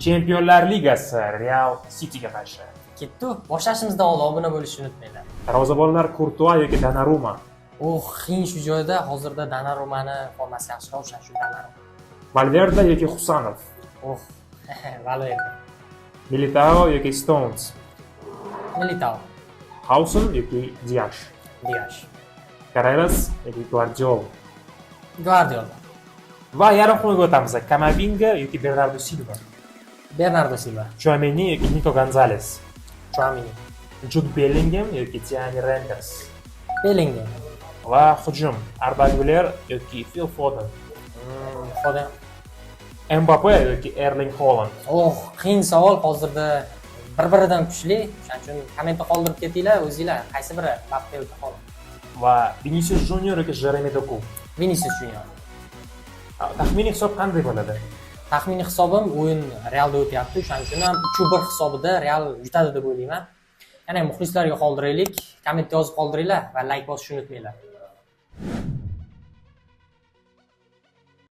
Chempionlar Ligasi Real Cityga qarshi. Ketdi. Boshlashimizdan oldin obuna bo'lishni unutmanglar. Darvozabonlar Courtois yoki Donnarumma. Qiyin shu joyda hozirda Donnarummani formasi yaxshiroq, o'sha shu Donnarumma. Valverde yoki Husanov. Valverde. Militao yoki Stones. Militao. Hausen yoki Dias. Dias. Carreras yoki Guardiola. Guardiola. Va yarim himoyaga o'tamiz. Camavinga yoki Bernardo Silva. Bernardo Silva. Tchouaméni yoki Nico Gonzalez. Tchouaméni. Jude Bellingham yoki Thierry Reinders. Bellingham. Va hujum Arda Güler yoki Phil Foden. Foden. Mbappe yoki Erling Haaland. Qiyin savol hozirda bir-biridan kuchli. Shuning uchun kommentda qoldirib ketinglar o'zinglar, qaysi biri Mbappe yoki Haaland. Va Vinicius Junior yoki Jeremy Doku. Vinicius Junior. Taxminiy hisob qanday bo'ladi? Taxminiy hisobim o'yin Realda o'tyapti. Shuning uchun ham 3-1 hisobida Real yutadi deb o'ylayman. Yana muxlislarga qoldiraylik, kommentda yozib qoldiringlar va like bosishni unutmanglar.